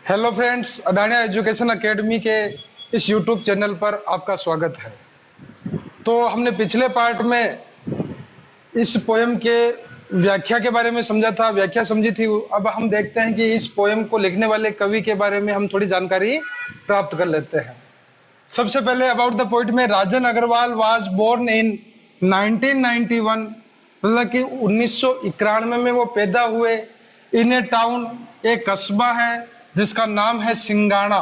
Hello friends, अडानिया education academy के इस YouTube channel पर आपका स्वागत है। तो हमने पिछले पार्ट में इस पोयम के व्याख्या के बारे में समझा था, व्याख्या समझी थी। अब हम देखते हैं कि इस पोयम को लिखने वाले कवि के बारे में हम थोड़ी जानकारी प्राप्त कर लेते हैं। सबसे पहले अबाउट द पोइट में, राजन अग्रवाल वाज बोर्न इन 1991, मतलब कि 1991 में वो पैदा हुए। इन ए टाउन, एक कस्बा है जिसका नाम है सिंगाना,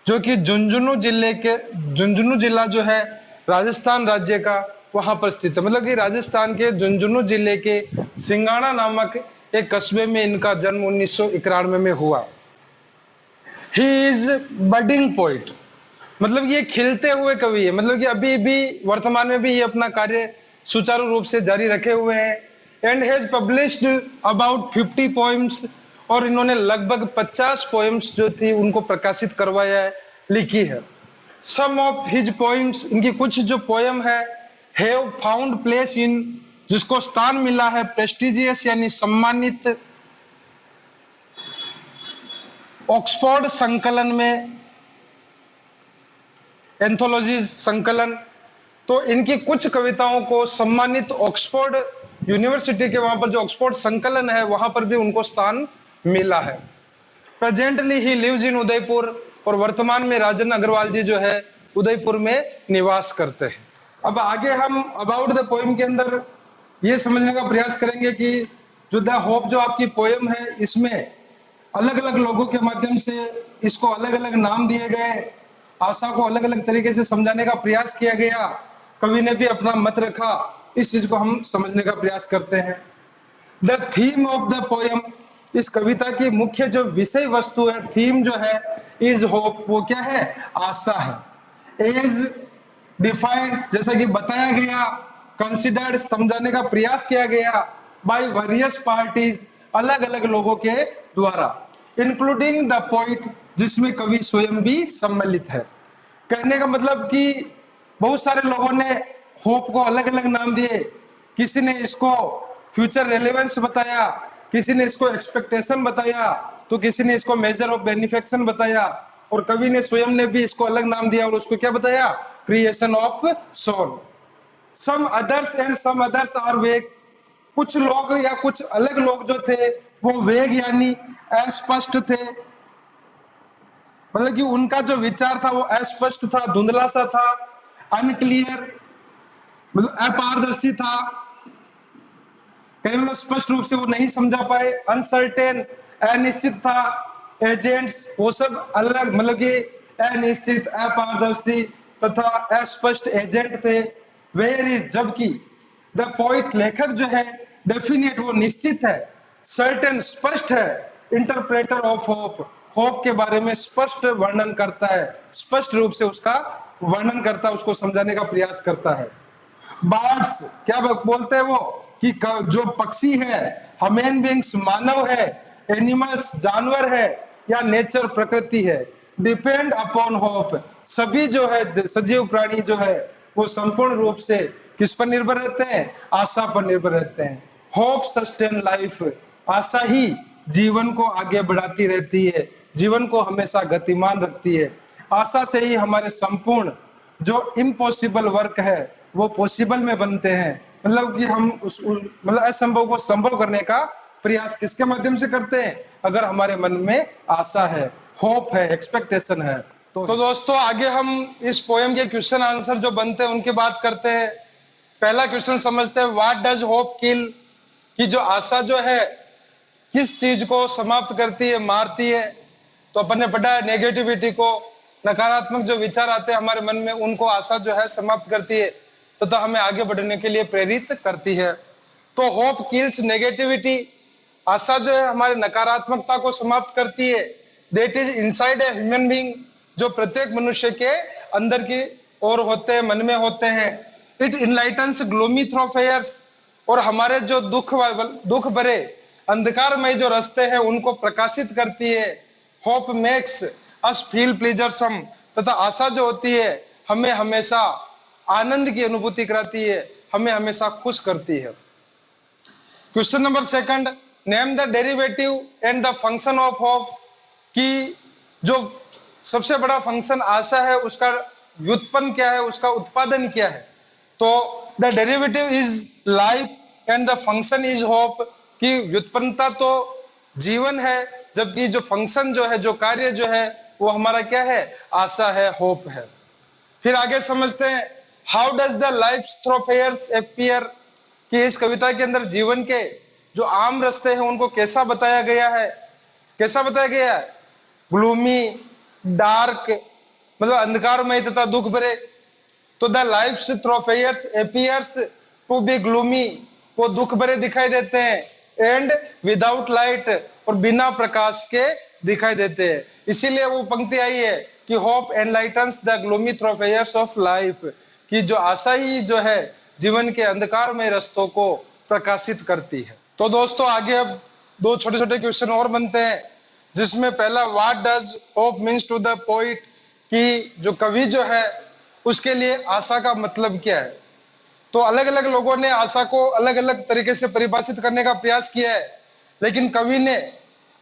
जो कि झुंझुनू जिला जो है राजस्थान राज्य का, वहां पर स्थित है। मतलब कि राजस्थान के झुंझुनू जिले के सिंगाना नामक एक कस्बे में इनका जन्म 1991 में हुआ। ही इज बडिंग पोइट, मतलब ये खिलते हुए कवि है। मतलब कि अभी भी वर्तमान में भी ये अपना कार्य सुचारू रूप से जारी रखे हुए हैं। And has published about 50 poems, और इन्होंने लगभग 50 पोएम्स जो थी उनको प्रकाशित करवाया है, लिखी है। सम ऑफ हिज पोएम्स, इनकी कुछ जो पोएम है, हैव फाउंड प्लेस इन, जिसको स्थान मिला है प्रेस्टिजियस यानी सम्मानित ऑक्सफोर्ड संकलन में, एंथोलॉजीज संकलन। तो इनकी कुछ कविताओं को सम्मानित ऑक्सफोर्ड यूनिवर्सिटी के, वहां पर जो ऑक्सफोर्ड संकलन है वहां पर भी उनको स्थान मिला है। Presently he lives in Udaipur, और वर्तमान में राजन अग्रवाल जी जो है उदयपुर में निवास करते हैं। अब आगे हम अबाउट द पोएम के अंदर ये समझने का प्रयास करेंगे कि जो द होप जो आपकी पोएम है, इसमें अलग अलग लोगों के माध्यम से इसको अलग अलग नाम दिए गए, आशा को अलग अलग तरीके से समझाने का प्रयास किया गया, कवि ने भी अपना मत रखा। इस चीज को हम समझने का प्रयास करते हैं। The theme of the poem, इस कविता की मुख्य जो विषय वस्तु है, थीम जो है, इज होप, वो क्या है, आशा है। इज डिफाइंड, जैसा कि बताया गया, कंसिडर्ड, समझाने का प्रयास किया गया, बाय वेरियस पार्टीज, अलग अलग लोगों के द्वारा, इंक्लूडिंग द पोइट, जिसमें कवि स्वयं भी सम्मिलित है। कहने का मतलब कि बहुत सारे लोगों ने होप को अलग अलग नाम दिए। किसी ने इसको फ्यूचर रेलेवेंस बताया, किसी ने इसको एक्सपेक्टेशन बताया, तो किसी ने इसको मेजर ऑफ बेनिफिकेशन बताया, और कवि ने स्वयं ने भी इसको अलग नाम दिया और उसको क्या बताया, creation of soul. Some others and some others are vague, कुछ लोग या कुछ अलग लोग जो थे वो वेग यानी अस्पष्ट थे। मतलब कि उनका जो विचार था वो अस्पष्ट था, धुंधला सा था, अनक्लियर, मतलब अपारदर्शी था, कई लोग स्पष्ट रूप से वो नहीं समझा पाए। अनसर्टेन, अनिश्चित था। एजेंट्स, वो सब अलग, मतलब कि अनिश्चित, अपारदर्शी तथा अस्पष्ट एजेंट थे। वेयर इज, जबकि द पोइट, लेखक जो है, डेफिनेट, वो निश्चित है, सर्टेन, स्पष्ट है, इंटरप्रेटर ऑफ होप, होप के बारे में स्पष्ट वर्णन करता है, स्पष्ट रूप से उसका वर्णन करता है, उसको समझाने का प्रयास करता है। बर्ड्स, क्या बोलते हैं वो, कि जो पक्षी है, ह्यूमन बीइंग्स, मानव है, एनिमल्स, जानवर है, या नेचर, प्रकृति है, डिपेंड अपॉन होप, सभी जो है सजीव प्राणी जो है वो संपूर्ण रूप से किस पर निर्भर रहते हैं, आशा पर निर्भर रहते हैं। होप सस्टेन लाइफ, आशा ही जीवन को आगे बढ़ाती रहती है, जीवन को हमेशा गतिमान रखती है। आशा से ही हमारे संपूर्ण जो इम्पॉसिबल वर्क है वो पॉसिबल में बनते हैं। मतलब कि हम मतलब असंभव को संभव करने का प्रयास किसके माध्यम से करते हैं, अगर हमारे मन में आशा है, होप है, एक्सपेक्टेशन है। तो दोस्तों, आगे हम इस पोएम के क्वेश्चन आंसर जो बनते हैं उनकी बात करते हैं। पहला क्वेश्चन समझते हैं, व्हाट डज होप किल, कि जो आशा जो है किस चीज को समाप्त करती है, मारती है। तो अपन ने पढ़ा है, नेगेटिविटी को, नकारात्मक जो विचार आते हैं हमारे मन में, उनको आशा जो है समाप्त करती है तथा हमें आगे बढ़ने के लिए प्रेरित करती है। तो होप किल्स नेगेटिविटी, आशा जो है हमारे नकारात्मकता को समाप्त करती है। That is inside a human being, जो प्रत्येक मनुष्य के अंदर की ओर होते हैं, मन में होते हैं। इट इनलाइटन्स ग्लोमी थ्रोफेयर्स, और हमारे जो दुख भरे अंधकारमय जो रास्ते हैं उनको प्रकाशित करती है। होप मेक्स अस फील प्लेजरसम, तथा आशा जो होती है हमें हमेशा आनंद की अनुभूति कराती है, हमें हमेशा खुश करती है। Question number second, name the derivative and the function of hope, कि जो सबसे बड़ा फंक्शन आशा है उसका व्युत्पन्न क्या है, उसका उत्पादन क्या है। तो the derivative is life and the function is hope, कि व्युत्पन्नता तो जीवन है, जबकि जो फंक्शन जो है, जो कार्य जो है, वो हमारा क्या है, आशा है, होप है। फिर आगे समझते हैं, how does the life thoroughfares appear, कि इस कविता के अंदर जीवन के जो आम रास्ते हैं उनको कैसा बताया गया है, कैसा बताया गया है, ग्लूमी, डार्क, मतलब अंधकारमय तथा दुख भरे। तो the life thoroughfares appears to be gloomy, वो दुख भरे दिखाई देते हैं, एंड विदाउट लाइट, और बिना प्रकाश के दिखाई देते हैं। इसीलिए वो पंक्ति आई है कि hope enlightens the gloomy thoroughfares of life, कि जो आशा ही जो है जीवन के अंधकारमय रास्तों को प्रकाशित करती है। तो दोस्तों आगे अब दो छोटे छोटे क्वेश्चन और बनते हैं, जिसमें पहला, what does hope means to the poet, कि जो कवि जो है उसके लिए आशा का मतलब क्या है। तो अलग अलग लोगों ने आशा को अलग अलग तरीके से परिभाषित करने का प्रयास किया है, लेकिन कवि ने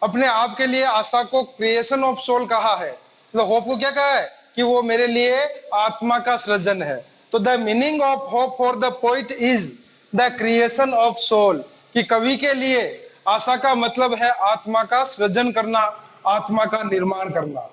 अपने आप के लिए आशा को क्रिएशन ऑफ सोल कहा है। तो होप को क्या कहा है कि वो मेरे लिए आत्मा का सृजन है। तो the meaning of hope for the poet is the creation of soul, कि कवि के लिए आशा का मतलब है आत्मा का सृजन करना, आत्मा का निर्माण करना।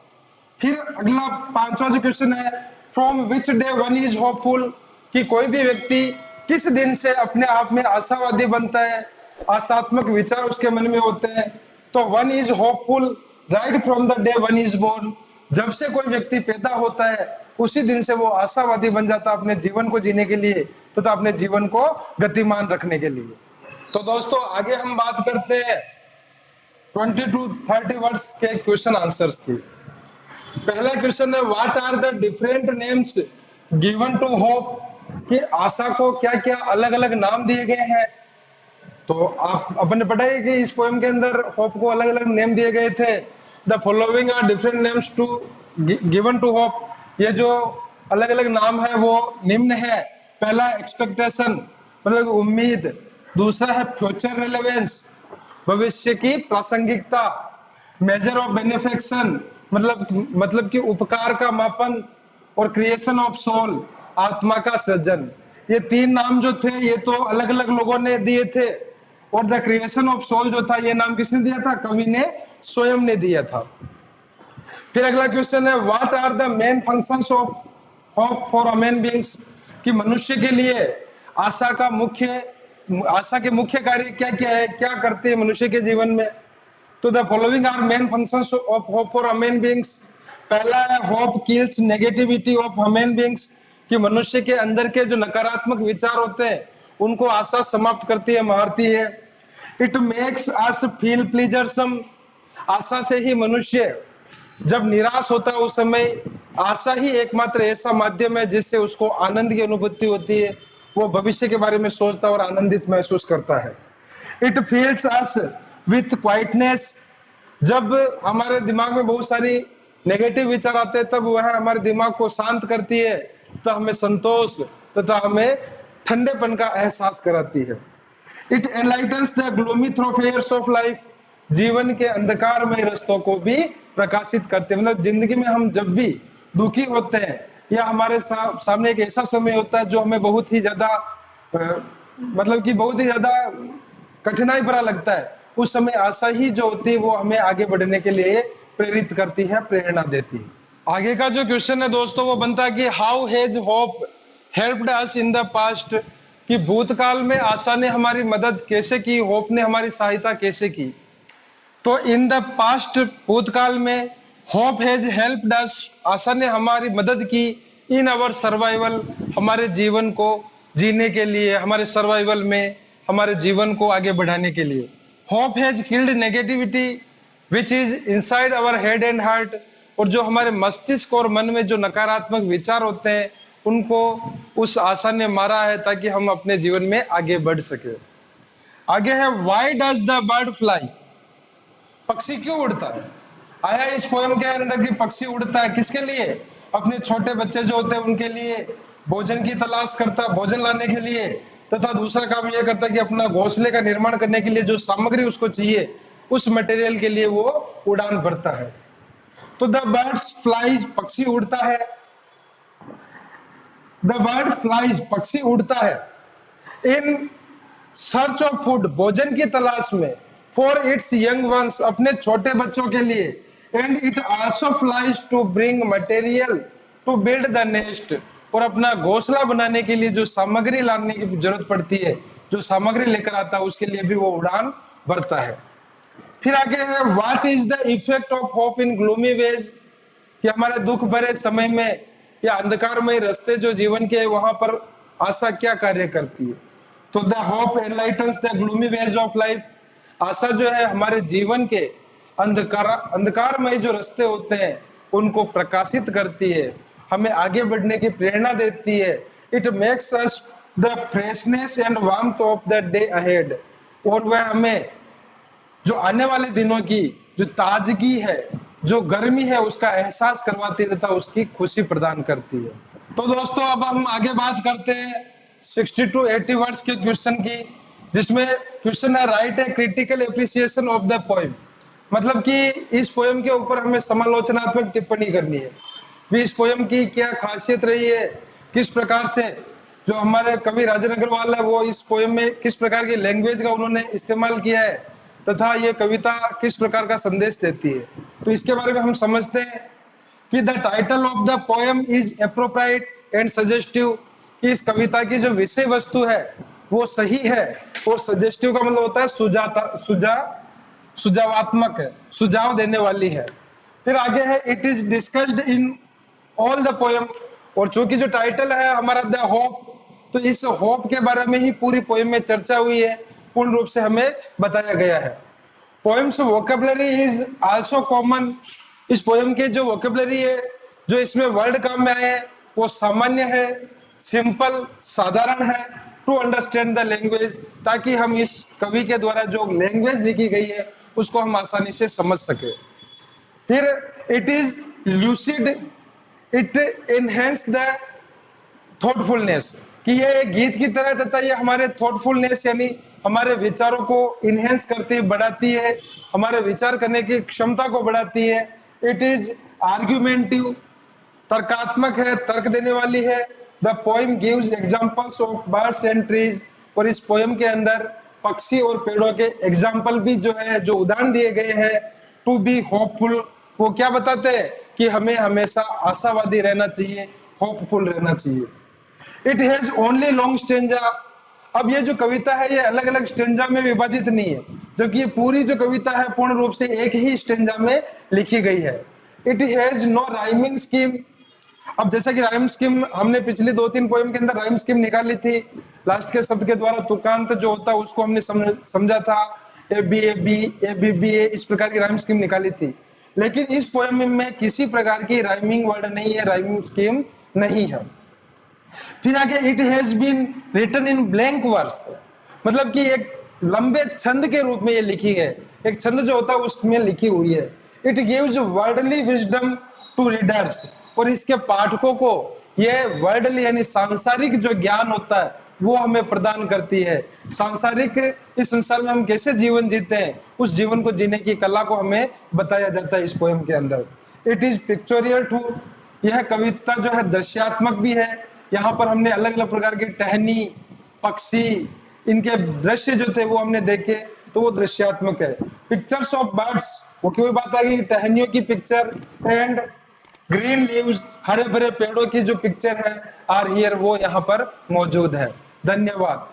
फिर अगला पांचवा जो क्वेश्चन है, from which day one is hopeful, कि कोई भी व्यक्ति किस दिन से अपने आप में आशावादी बनता है, आशात्मक विचार उसके मन में होते हैं। तो one is hopeful right from the day one is born, जब से कोई व्यक्ति पैदा होता है उसी दिन से वो आशावादी बन जाता है अपने जीवन को जीने के लिए तथा तो अपने जीवन को गतिमान रखने के लिए। तो दोस्तों आगे हम बात करते हैं 20 to 30 वर्ड्स के क्वेश्चन आंसर्स की। पहला क्वेश्चन है, what are the different names given to hope, कि आशा को क्या क्या अलग अलग नाम दिए गए हैं। तो आप अपने पढ़ा है कि इस पोएम के अंदर होप को अलग अलग नेम दिए गए थे। The following are different names to given to hope, ये जो अलग अलग नाम है वो निम्न है। पहला एक्सपेक्टेशन, मतलब उम्मीद। दूसरा है फ्यूचर रेलेवेंस, भविष्य की प्रासंगिकता। मेजर ऑफ बेनिफिक्शन, मतलब कि उपकार का मापन। और क्रिएशन ऑफ सोल, आत्मा का सृजन। ये तीन नाम जो थे ये तो अलग अलग लोगों ने दिए थे, और द क्रिएशन ऑफ सोल जो था ये नाम किसने दिया था, कवि ने स्वयं ने दिया था। फिर अगला क्वेश्चन है, what are the main functions of hope for human beings, कि मनुष्य के लिए आशा के मुख्य कार्य क्या क्या है, क्या करते हैं मनुष्य के जीवन में। तो the following are main functions of hope for human beings. पहला है, hope kills negativity of human beings, कि मनुष्य के अंदर के जो नकारात्मक विचार होते हैं उनको आशा समाप्त करती है, मारती है। इट मेक्स अस फील प्लीजरसम, आशा से ही मनुष्य जब निराश होता है उस समय आशा ही एकमात्र ऐसा माध्यम है जिससे उसको आनंद की अनुभूति होती है, वो भविष्य के बारे में सोचता है और आनंदित महसूस करता है। It feels us with quietness, जब हमारे दिमाग में बहुत सारी नेगेटिव विचार आते हैं तब वह हमारे दिमाग को शांत करती है, तो हमें संतोष तथा हमें ठंडेपन का एहसास कराती है। It enlightens the gloomy thoroughfares of life, जीवन के अंधकारमय रास्तों को भी प्रकाशित करते हैं। मतलब जिंदगी में हम जब भी दुखी होते हैं या हमारे सामने एक ऐसा समय होता है जो हमें बहुत ही ज्यादा मतलब कि बहुत ही ज्यादा कठिनाई भरा लगता है, उस समय आशा ही जो होती है वो हमें आगे बढ़ने के लिए प्रेरित करती है, प्रेरणा देती है। आगे का जो क्वेश्चन है दोस्तों वो बनता है कि how has hope helped us in the past, कि भूतकाल में आशा ने हमारी मदद कैसे की, होप ने हमारी सहायता कैसे की। तो इन द पास्ट, भूतकाल में, होप हैज हेल्प्ड अस, आशा ने हमारी मदद की, इन आवर सर्वाइवल, हमारे जीवन को जीने के लिए, हमारे सर्वाइवल में, हमारे जीवन को आगे बढ़ाने के लिए। Hope has killed negativity which is inside our head and heart, और जो हमारे मस्तिष्क और मन में जो नकारात्मक विचार होते हैं उनको उस आशा ने मारा है ताकि हम अपने जीवन में आगे बढ़ सके। आगे है, why does the bird fly, पक्षी क्यों उड़ता है। आया इस पोएम के अंदर कि पक्षी उड़ता है किसके लिए, अपने छोटे बच्चे जो होते हैं उनके लिए भोजन की तलाश करता है, भोजन लाने के लिए, तथा दूसरा काम यह करता है कि अपना घोंसले का निर्माण करने के लिए जो सामग्री उसको चाहिए उस मटेरियल के लिए वो उड़ान भरता है। तो द बर्ड्स फ्लाइज पक्षी उड़ता है, द बर्ड फ्लाइज पक्षी उड़ता है इन सर्च ऑफ फूड भोजन की तलाश में, फॉर इट्स यंग वंस अपने छोटे बच्चों के लिए, and it also flies to bring material to build the nest और अपना घोंसला बनाने के लिए जो सामग्री लाने की जरूरत पड़ती है, जो सामग्री लेकर आता है उसके लिए भी वो उड़ान भरता है। फिर आगे है what is the effect of hope in gloomy ways, कि हमारे दुख भरे समय में या अंधकारमय रास्ते जो जीवन के वहां पर आशा क्या कार्य करती है। तो the hope enlightens the gloomy ways of life, आशा जो है हमारे जीवन के अंधकारमय जो रास्ते होते हैं उनको प्रकाशित करती है, हमें आगे बढ़ने की प्रेरणा देती है। It makes us the freshness and warmth of the day ahead, और वह हमें जो आने वाले दिनों की जो ताजगी है, जो गर्मी है उसका एहसास करवाती है तथा उसकी खुशी प्रदान करती है। तो दोस्तों अब हम आगे बात करते हैं 60 to 80 वर्ड्स के क्वेश्चन की, जिसमें क्वेश्चन है right a critical appreciation of the poem, मतलब कि इस पोएम के ऊपर हमें समालोचनात्मक टिप्पणी करनी है भी इस पोएम की क्या खासियत रही है, किस प्रकार से जो हमारे कवि राजन अग्रवाल है वो इस पोएम में किस प्रकार की लैंग्वेज का उन्होंने इस्तेमाल किया है तथा ये कविता किस प्रकार का संदेश देती है। तो इसके बारे में हम समझते हैं कि the title of the poem is appropriate and suggestive, कि इस कविता की जो विषय वस्तु है वो सही है, और सजेस्टिव का मतलब होता है सुझावात्मक है, सुझाव देने वाली है। फिर आगे है it is discussed in all the poem, और चूंकि जो टाइटल है हमारा द होप, तो इस होप के बारे में ही पूरी पोएम में चर्चा हुई है, पूर्ण रूप से हमें बताया गया है। Poems vocabulary is also common, इस पोएम के जो वोकेबलरी है, जो इसमें वर्ड काम में आए वो सामान्य है, सिंपल साधारण है, टू अंडरस्टैंड द लैंग्वेज, ताकि हम इस कवि के द्वारा जो लैंग्वेज लिखी गई है उसको हम आसानी से समझ सके। फिर it is lucid, it enhance the thoughtfulness, कि ये एक गीत की तरह तथा ये हमारे थॉटफुलनेस यानी हमारे विचारों को इनहेंस करती है, बढ़ाती है, हमारे विचार करने की क्षमता को बढ़ाती है। इट इज आर्ग्यूमेंटिव, तर्कात्मक है, तर्क देने वाली है। The poem gives examples of birds and trees, और इस पोएम के अंदर पक्षी और पेड़ों के एग्जाम्पल भी जो है, जो उदाहरण दिए गए हैं। टू बी होपफुल, वो क्या बताते हैं कि हमें हमेशा आशावादी रहना चाहिए, होपफुल रहना चाहिए। It has only long stanza, अब ये जो कविता है ये अलग अलग स्टेंजा में विभाजित नहीं है, जबकि ये पूरी जो कविता है पूर्ण रूप से एक ही स्टेंजा में लिखी गई है। It has no rhyming scheme, अब जैसा कि राइम स्कीम हमने पिछली 2-3 पोएम के अंदर राइम स्कीम निकाली थी, लास्ट के शब्द के द्वारा तुकांत जो होता है उसको हमने समझा था, A B A B, A B B A, इस प्रकार की राइम स्कीम निकाली थी। लेकिन इस पोएम में किसी प्रकार की राइमिंग वर्ड नहीं है, राइमिंग स्कीम नहीं है। फिर आगे it has been written in blank verse, मतलब कि एक लंबे छंद के रूप में ये लिखी है, एक छंद जो होता है उसमें लिखी हुई है। It gives worldly wisdom to readers, और इसके पाठकों को ये वर्ल्डली यानी सांसारिक जो ज्ञान होता है वो हमें प्रदान करती है। सांसारिक इस संसार में हम कैसे जीवन जीते हैं उस जीवन को जीने की कला को हमें बताया जाता है इस पोएम के अंदर। इट इज पिक्चोरियल टू, यह कविता जो है दृश्यात्मक भी है, यहाँ पर हमने अलग अलग प्रकार की टहनी, पक्षी, इनके दृश्य जो थे वो हमने देखे, तो वो दृश्यात्मक है। पिक्चर्स ऑफ बर्ड्स, वो क्यों बात आ गई, टहनियों की पिक्चर, एंड ग्रीन लीव्स, हरे भरे पेड़ों की जो पिक्चर है, आर हियर, वो यहाँ पर मौजूद है। धन्यवाद।